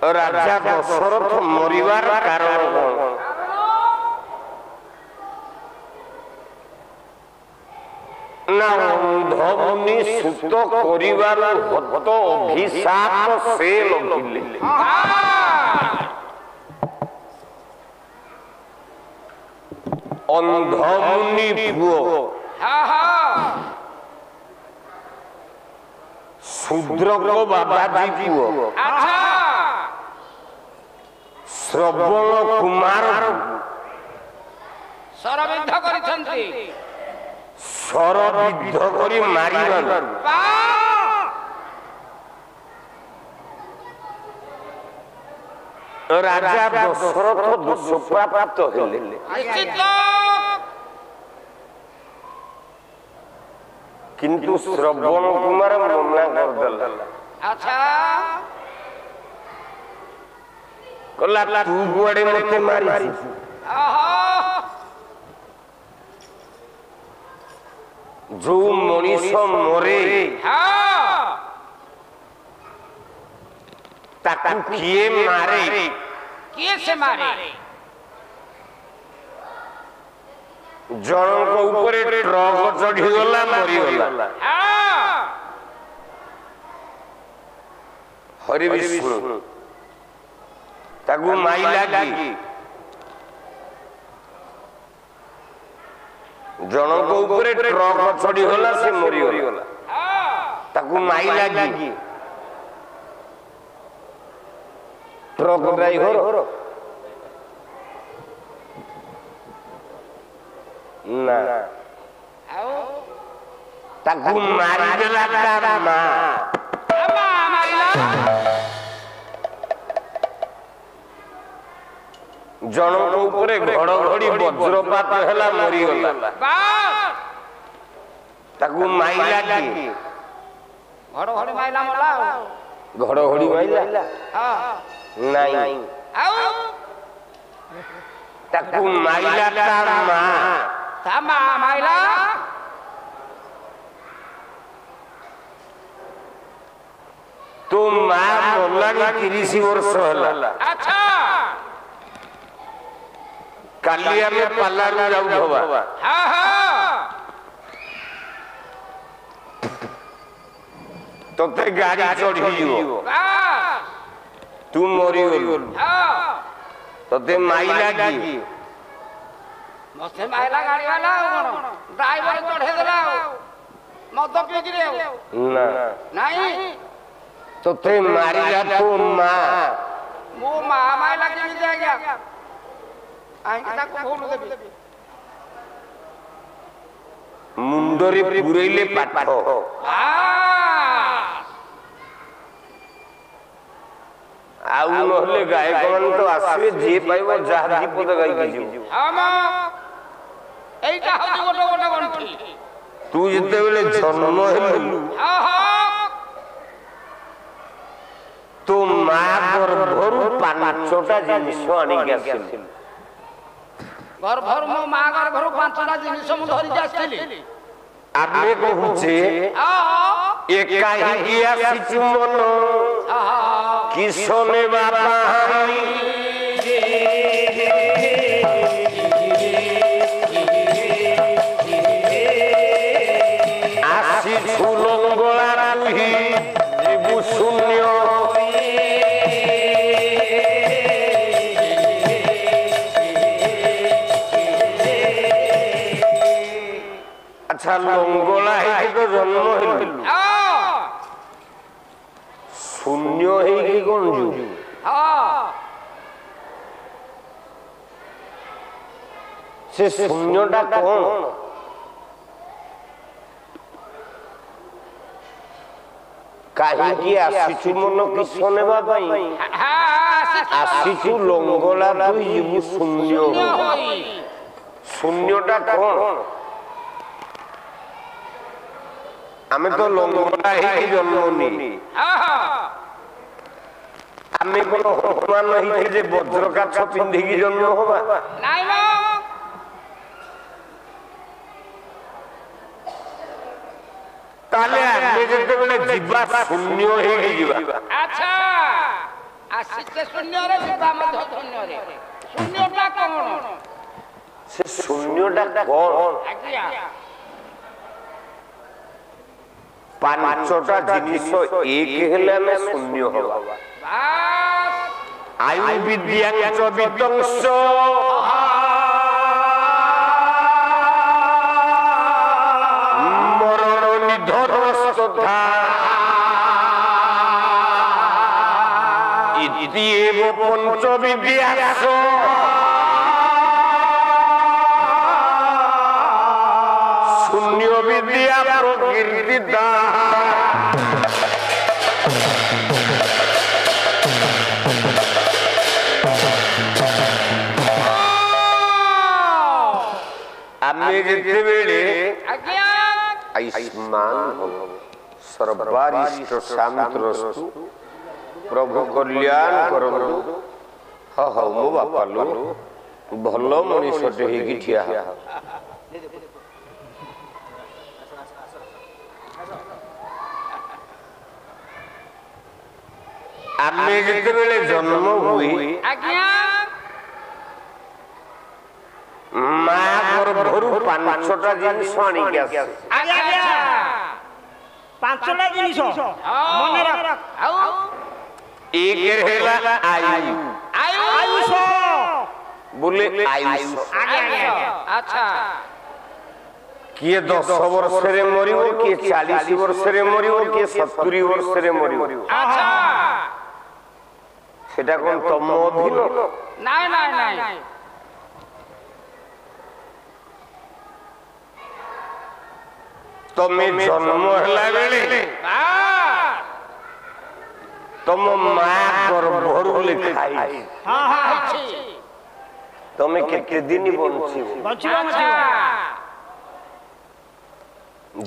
राजा दशरथ मरिबार कारण कौन? ना अंधमुनि सुत करिबार हत अभिशाप से लगिले। अंधमुनि पुओ शूद्र को बाबाजी पुओ श्रवण कुमार सरविद्ध करिसंती सरविद्ध करी मारिबार राजा दशरथ दोष प्राप्त हेले। किंतु श्रवण कुमार मना कर देला। अच्छा कला तू गुआड़े मते मारी जो मनीष मरे ताकू किए मारे किए से मारे जनक ऊपर ट्रक चढ़ी गला मरी गला। हरि विष्णु ताकू माइला की जनक ऊपर ट्रक चढ़ी गला से मरी गला ताकू माइला की ट्रक ड्राइवर ना ताकू मारी देला तारा मां जनक ऊपर घड़घड़ी वज्रपात हैला मरी गला ताकू माइला की घड़घड़ी माइला मला घड़घड़ी माइला नहीं ताकू माइला तारा मां तामा माइला तो मां मरलानी 30 वर्ष होला। अच्छा काली आमे पालारू जाउथबा हां हां तोते गाड़ी चढ़ी जीवो तू मरी गलु तोते माइला की मसे माइला गाड़ी वाला कोन ड्राइवर चढ़े देला मद पी गिरे ना नहीं तोते मारिला तो मां मो मां माइला के भी दे गया आई ताको बोलू देबी मुंडरे पुरैले पाठ आउ नहले गायक मन तो आसवे जे पाइबो जहा दीपद गाई के जीव हामा एटा हजि गोटे गोटे गंठी तू जते बेले जन्म हेलु तो मां गर्भरु पांचटा जिनिस आनी के आसिल गर्भरु मो मां गर्भरु पांचटा जिनिस मु धरि जास्तिली आपने कहूचे एका ही किया सिचुमन किसने बाबा आसी छुलंगला तुही जीवु शून्य अच्छा लंगला है तो जन्म हेलु शून्य है कि कौन जू से शून्यटा कौन कहीं आसीचु मन किस नेबा पई आसीचु लंगला तु जीवु शून्य शून्यटा कौन आमे तो लंगला है जन्मनी आमे कोन हनुमान नहीं जे वज्र काछ पिंधी की जन्म होबा नाही लो ताले आमे जते बेले जीवा शून्य हे जीवा अच्छा ଆସିଛେ ଶୂନ୍ୟରେ ଯିବା ମଧ୍ୟ ଶୂନ୍ୟରେ ଶୂନ୍ୟଟା କଣ ସେ ଶୂନ୍ୟଟା କଣ ଆଜ୍ଞା ପାଞ୍ଚଟା ଜିନିଷ ଏକ ହେଲେ ଆମେ ଶୂନ୍ୟ ହବା ଆୟୁ ବିଦ୍ୟାଞ୍ଚ ବିତଂଶ ମରଣ ନିଧନ ଶ୍ରଦ୍ଧା ଇତି ଏବ ପଞ୍ଚ ବିଦ୍ୟାସ ଶୂନ୍ୟ ବିଦ୍ୟା ପ୍ରକୀର୍ତ୍ତିତା ଆମେ ଯେତେବେଳେ ଆୟୁଷ୍ମାନ ହବ ସର୍ବାରିଷ୍ଟ ଶାନ୍ତରସ୍ତୁ ପ୍ରଭୁ କଲ୍ୟାଣ କରନ୍ତୁ ହଉ ମୋ ବାପା ଲୋ ଭଲ ମଣିଷଟେ ହେଇକି ଠିଆ ହବ ଆମେ ଯେତେବେଳେ ଜନ୍ମ ହୁଏ ମା ଗର୍ଭରୁ ପାଞ୍ଚଟା ଜିନିଷ ଆଣିକି ଆସେ ପାଞ୍ଚଟା ଜିନିଷ ମନେ ରଖ ଏକ ହେଲା ଆୟୁ ଆୟୁଷ ବୋଲେ ଆୟୁଷ ଆଚ୍ଛା କିଏ 10 ବର୍ଷରେ ମରିବ କିଏ 40 ବର୍ଷରେ ମରିବ କିଏ 70 ବର୍ଷରେ ମରିବ ଆଚ୍ଛା সেটা কোন তম অধীন নাই নাই নাই তুমি জন্ম হেলা বেলে তম মা গর্ভরু লেখাই তুমি কেতে দিন বঞ্চিব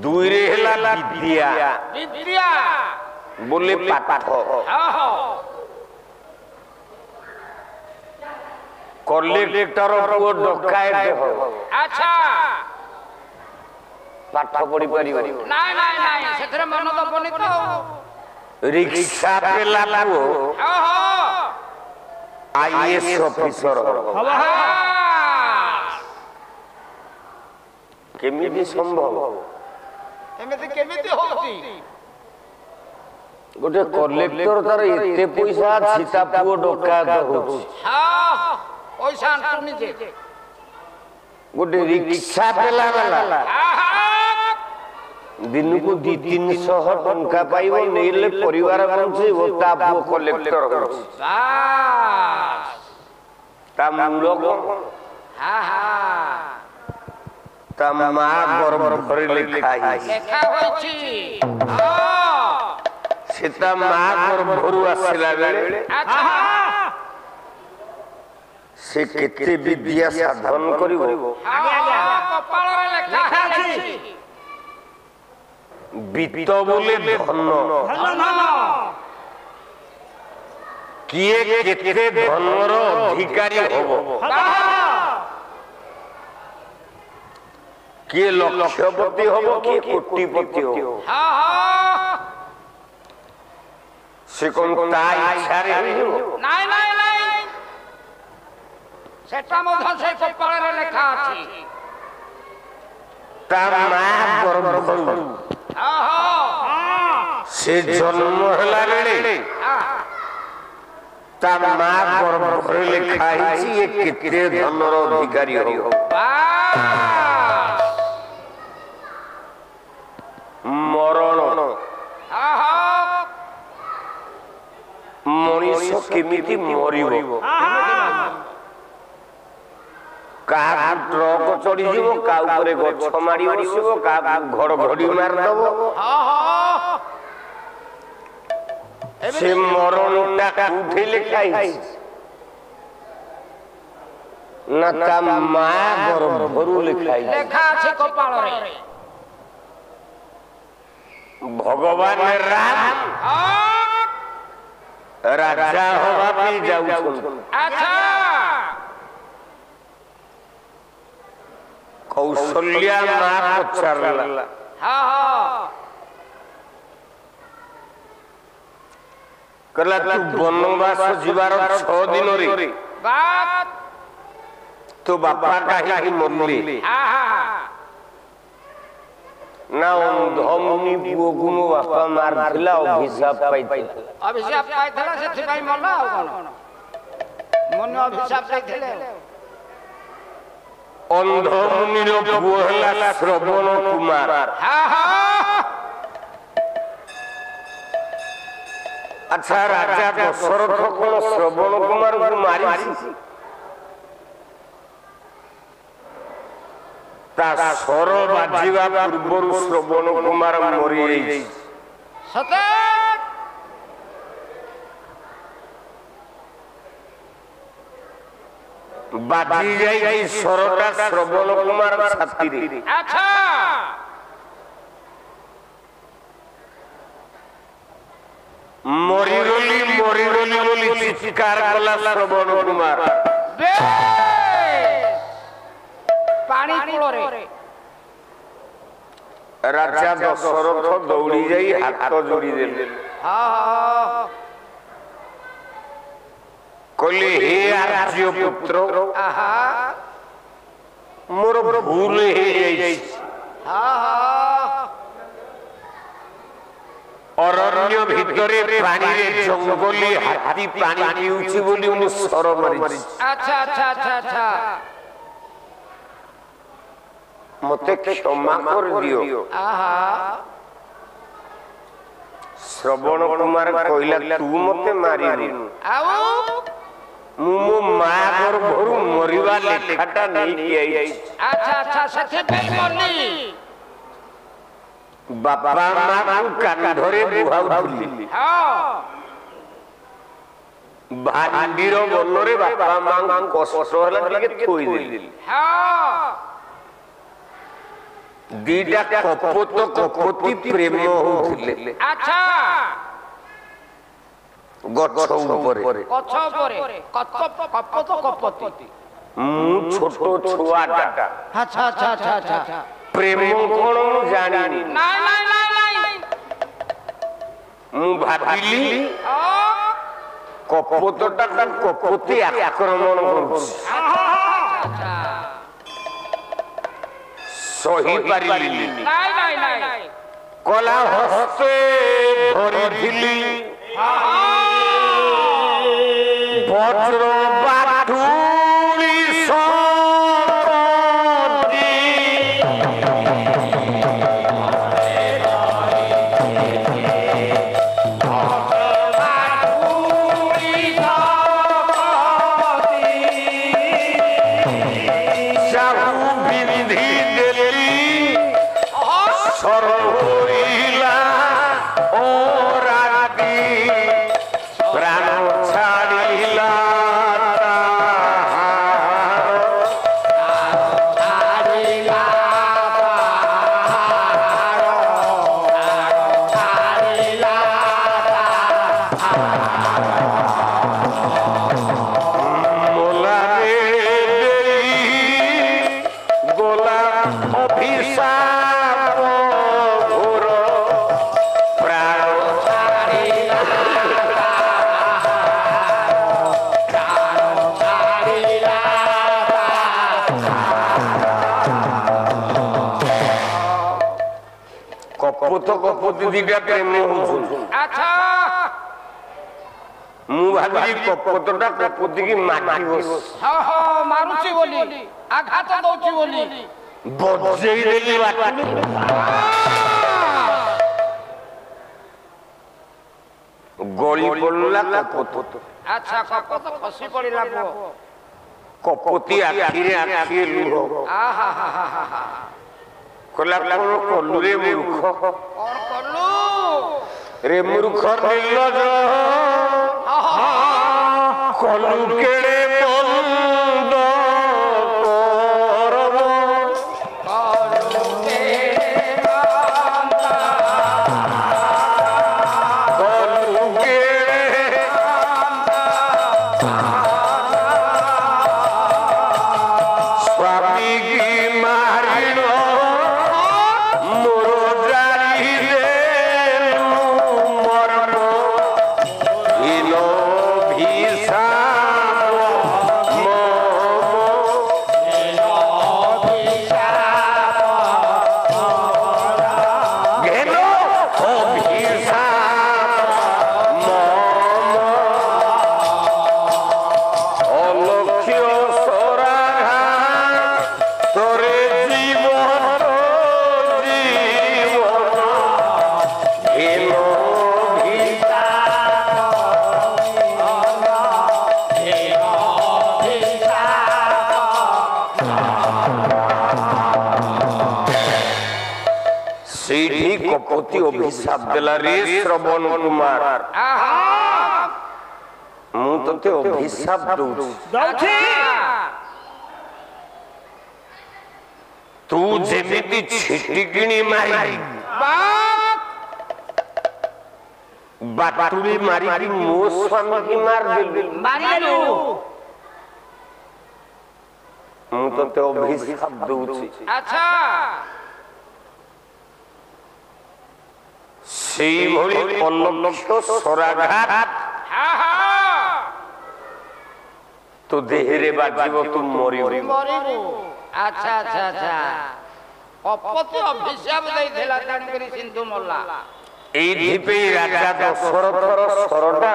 দুই রে হেলা বিদ্যা বিদ্যা বলে পাঠ কলেক্টর পুଅ ডকায়েত হব আচ্ছা পাঠ পড়ি পারিব নাই নাই নাই সেথরে মন দবনি তো রিকশা পেলা পুଅ আইএস অফিসর হব কেমিতি সম্ভব কেমিতি হଉଛି গোটে কলেক্টর তার এতে পয়সা আছে তা পুଅ ডকায়েত হଉଛି পয়সা আনতুনি যে গোটে রিকশা পেলা বেলা দিনকু 200-300 টঙ্কা পাইব নেইলে পরিবার বঞ্চিব তা পুଅ কলেক্টর হଉଛି তা মূল তা মা গর্ভরে লেখা হয়েছি সেটা মা গর্ভরু আসিলা বেলে সে কেতে বিদ্যা সাধন করিব কপাଳରେ লেখা ଅଛି বিত্ত বলে ধন কিয়ে কেতে ধনর অধিকারী হব কিয়ে লক্ষপতি হব কিয়ে কোটিপতি হব সে কোন তা ইচ্ছারে নাই নাই নাই সেটা ମଧ୍ୟ ସେ କପାଳରେ ଲେଖା ଅଛି তা মা গর্ভরু সে জন্ম হেলা বেলে তা মা গর্ভরে লেখা হয়েছি এ কেতে ধনর অধিকারী হব মরণ মଣିষ কেমিতি মরিব কাহার ট্রক চড়ি যাব কা উপরে গছ মারি বসিব কাহার ঘড়ঘড়ি মারদব সে মরণটা কোঠে লেখা হয়েছে না তা মা গর্ভরু লেখা হয়েছে লেখা আছে কপাଳରେ ভগবান রাম রাজা হওয়া পাই যাউছন্তি আচ্ছা কৌশল্যা মা পচারলা कहला तू बनवास जीवार 6 दिन रे बात तो बापा काहे मरले ना धमनी पुओ मो बापा मार दिला अभिशाप पाइथिला अभिशाप पाइथिला सेथि भाई मरला आ कोन मन अभिशाप पाइथिले अंधमुनि रो पुओ हला श्रवण कुमार अच्छा राजा दशरथ कोन श्रवण कुमार को मारी ता स्वर बाजिवा पूर्व श्रवण कुमार मरी सते बाजी जाई स्वरटा श्रवण कुमार छाती रे अच्छा मरिगली बोली चित्कार कला श्रवण कुमार पानी कूलरे राजा दशरथ दौड़ी जाई हाथ जोड़ी देले कहले हे आर्य पुत्र मोर भूल हे जाई अरण्य भितरे पानी रे जंगली हाथी पानी पिउछि बोली मु सर मारि अच्छा अच्छा अच्छा अच्छा मते क्षमा कर दियो श्रवण कुमार कहला तू मते मारिनु आउ मु मो मां गर्भरु मरिवा लेखाटा नहीं कि आई अच्छा अच्छा सथे पे मरली बापा मां को कांधरे बुहाउली हां भांडीर बनरे बापा मां को कष्ट होला टिके थोई देली हां दीटा कपति प्रेम होउथिले अच्छा गछ ऊपर कपति मु छोटो छुआटा अच्छा अच्छा अच्छा अच्छा प्रेम कोन जानी नहीं नहीं नहीं नहीं मु भाबिली कपतटा कपति आक्रमण करूछ सही पारिली नहीं नहीं नहीं कला हस्ते धरिथिली वज्र बाठुली सपति सरला ओ राती प्राण छाड़िला गोला अभिशाप घोर प्राण कपति दीटा प्रेम होउछु अच्छा मु भाबी कपतटा कपति की माटी बस हाँ हाँ मारुची बोली आघात दौची बोली बजेई देली बाटी गली पड़ला कपत अच्छा कपत खसी पड़िला पो कपति आखिरे आखिरे लुह आहा हा हा हा हा कला कोन कलु रे मूर्ख कौन करलू रे मूर्ख निर्लज कलु केड़े बंद करब कलु केड़े स्वामी की मारिण मोर जारी दे मरम প্রকৃতি অভিশাপ দেলা রে শ্রবণ কুমার ମୁଁ ତତେ ଅଭିଶାପ ଦଉଛି ଦଉଛି ତୁ ଯେମିତି ଛିଟିକିଣି ମାରି ବାଟୁଳି ମାରିକି ମୋ ସ୍ୱାମୀକି ମାରିଦେଲୁ ମାରିଦେଲୁ ମୁଁ ତତେ ଅଭିଶାପ ଦଉଛି ଆଚ୍ଛା ସେଇଭଳି ଅଲକ୍ଷ୍ୟ ଶରାଘାତ ତୋ ଦେହରେ ବାଜିବ ତୁ ମରିବୁ ମରିବୁ ଆଚ୍ଛା ଆଚ୍ଛା ଆଚ୍ଛା କପତି ଅଭିଶାପ ଦେଇଥିଲା ତେଣୁକରି ସିନ୍ଧୁ ମଲା ଏଇଥିପାଇଁ ରାଜା ଦଶରଥର ଶରଟା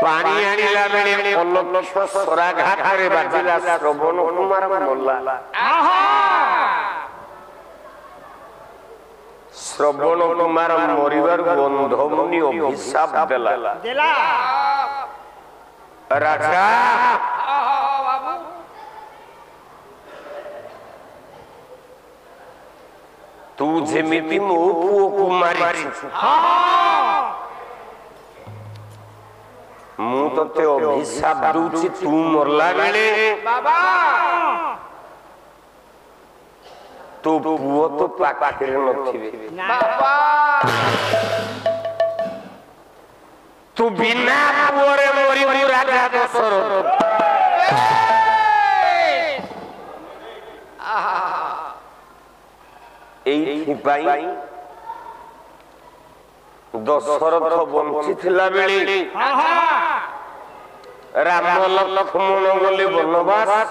ପାଣି ଆଣିଲା ବେଳେ ଅଲକ୍ଷ୍ୟ ଶରାଘାତରେ ବାଜିଲା ଶ୍ରବଣ କୁମାର ମଲା ଶ୍ରବଣ କୁମାର ମରିବାରୁ ବନ୍ଧମୁନି ଅଭିଶାପ ଦେଲା ରାଜା ବାବୁ ତୁ ଯେମିତି ମୋ ପୁଅକୁ ମାରିଛୁ ମୁଁ ତତେ ଅଭିଶାପ ଦଉଛି ତୁ ମରଲା ବେଳେ ବାବା ତୋ ପୁଅ ତ ପାଖରେ ନଥିବେ ବାବା ତୁ ବିନା ପୁଅରେ ମରିବୁ ରାଜା ଦଶରଥ ଏଇଥିପାଇଁ ଦଶରଥ ବଞ୍ଚିଥିଲା ବେଳେ ରାମ ଲକ୍ଷ୍ମଣ ଗଲେ ବନବାସ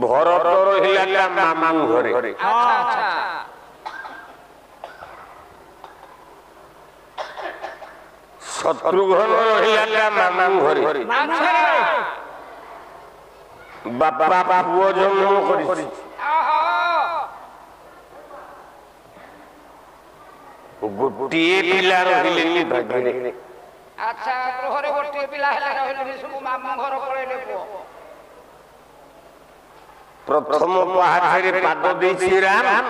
ଭରତ ରହିଲା ତା ମାମୁଁ ଘରେ ଶତ୍ରୁଘ୍ନ ରହିଲା ତା ମାମୁଁ ଘରେ ବାପା ପୁଅ ଜନ୍ମ କରିଛି ଗୋଟିଏ ପିଲା ରହିଲେନି ଭାଗ୍ୟରେ ଆଚ୍ଛା ଗୃହରେ ଗୋଟିଏ ପିଲା ହେଲା ରହିଲେନି ସବୁ ମାମୁଁ ଘର ପଳେଇଲେ ପୁଅ ପ୍ରଥମ ପାହାଚରେ ପାଦ ଦେଇଛି ରାମ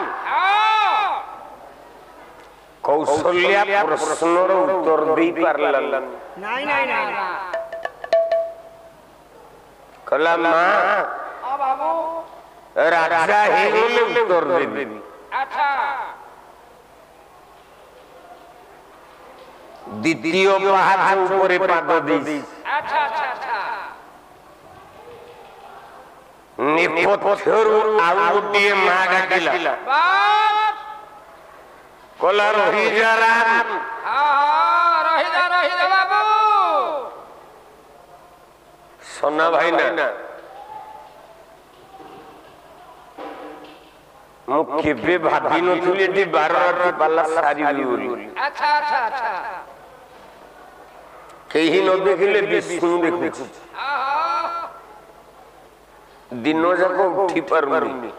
କୌଶଲ୍ୟା ପ୍ରଶ୍ନର ଉତ୍ତର ଦେଇ ପାରିଲାନି ନାଇଁ ନାଇଁ ନାଇଁ କହିଲା ମା ବାବୁ ରାଜା ହେଇଗଲେ ଉତ୍ତର ଦେବି ଆଚ୍ଛା ଦ୍ୱିତୀୟ ପାହାଚ ଉପରେ ପାଦ ଦେଇଛି ଆଚ୍ଛା ଆଚ୍ଛା ଆଚ୍ଛା ନେପଥ୍ୟରୁ ଆଉ ଗୋଟିଏ ମା ଡାକିଲା କହିଲା ରହିଯା ରାମ ରହିଯା ବାବୁ ସନା ଭାଇନା ମୁଁ କେବେ ଭାବିନଥିଲି ଏଠି 12 ପାଲା ସାରିବି ବୋଲି ଆଚ୍ଛା ଆଚ୍ଛା ଆଚ୍ଛା କେହି ନ ଦେଖିଲେ ବିଷ୍ଣୁ ଦେଖୁଛି ଦିନ ଯାକ ଉଠି ପାରୁନି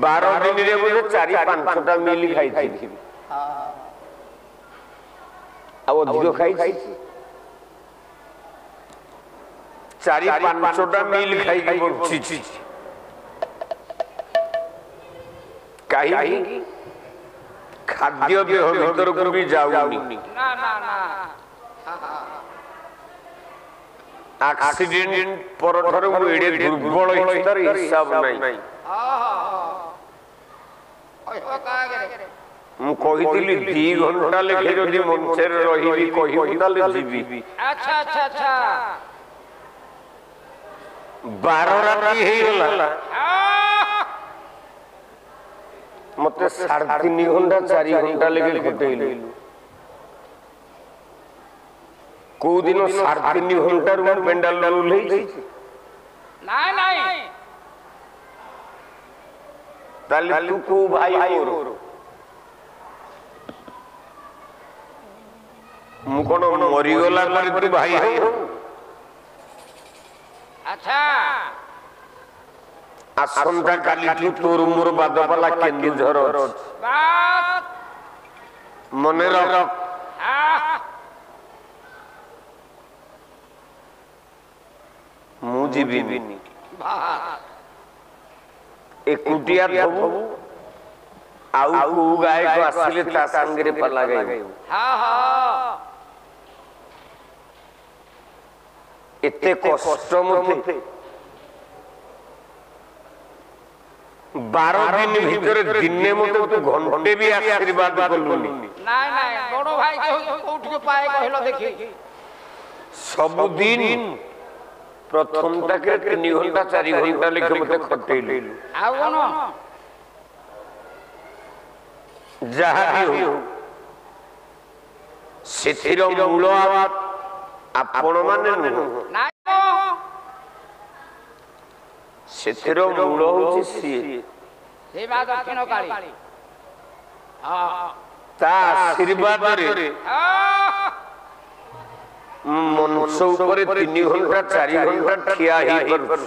12 ଦିନରେ ବୋଧେ 4-5ଟା ମିଲ୍ ଖାଇଛି ଆଉ ଅଧିକ ଖାଇଛି 4-5ଟା ମିଲ୍ ଖାଇକି ବଞ୍ଚିଛି କାହିଁକି ଖାଦ୍ୟ ଦେହ ଭିତରକୁ ବି ଯାଉନି ନା ନା ନା ଆକ୍ସିଡେଣ୍ଟ ପରଠାରୁ ମୁଁ ଏଡେ ଦୁର୍ବଳ ହେଇଛି ତାର ହିସାବ ନାହିଁ ମୁଁ କହିଥିଲି 2 ଘଣ୍ଟା ଲେଖେ ଯଦି ମଞ୍ଚରେ ରହିବି କହିବୁ ତାହେଲେ ଯିବି ଆଚ୍ଛା ଆଚ୍ଛା ଆଚ୍ଛା 12 ରାତି ହେଇଗଲା ମତେ 3.5 ଘଣ୍ଟା 4 ଘଣ୍ଟା ଲେଖେ ଘଟେଇଲୁ କୋଉ ଦିନ 3.5 ଘଣ୍ଟାରୁ ମୁଁ ପେଣ୍ଡାଲ ଓହ୍ଲେଇଛି ନାଇଁ ନାଇଁ ତାହେଲେ ତୁ କୋଉ ଭାଇ ମୋର ମୁଁ କଣ ମରିଗଲା ପରେ ତୁ ଭାଇ ହଉ ଆଚ୍ଛା ଆସନ୍ତା କାଲିଠୁ ତୋର ମୋର ବାଦପାଲା କେନ୍ଦୁଝର ମନେ ରଖ ମୁଁ ଯିବିନି ବାସ୍। ଏକୁଟିଆ ଥବୁ ଆଉ କୋଉ ଗାୟକ ଆସିଲେ ତା ସାଙ୍ଗରେ ପାଲା ଗାଇବୁ। ହଁ ହଁ ଏତେ କଷ୍ଟ ମତେ 12 ଦିନ ଭିତରେ ଦିନେ ମତେ ତୁ ଘଣ୍ଟେ ବି ଆଶୀର୍ବାଦ କଲୁନି। ନାଇଁ ନାଇଁ ବଡ ଭାଇ କୋଉଠିକି ପାଏ କହିଲ ଦେଖି। ସବୁଦିନ ପ୍ରଥମ ତାକେ 3 ଘଣ୍ଟା 4 ଘଣ୍ଟା ଲେଖେ ମତେ ଖଟେଇଲୁ। ଆଉ କଣ ଯାହା ବି ହଉ ସେଥିର ମୂଳ ଆପଣ ମାନେ ନୁହଁ, ନାଇଁ ସେଥିର ମୂଳ ହଉଛି ସିଏ। ସେ ମା ଦକ୍ଷିଣ କାଳୀ। ହଁ ତା ଆଶୀର୍ବାଦରେ ମନୁଷ୍ୟ ଉପରେ 3 ଘଣ୍ଟା 4 ଘଣ୍ଟା ଠିଆ ହେଇପାରୁଛି।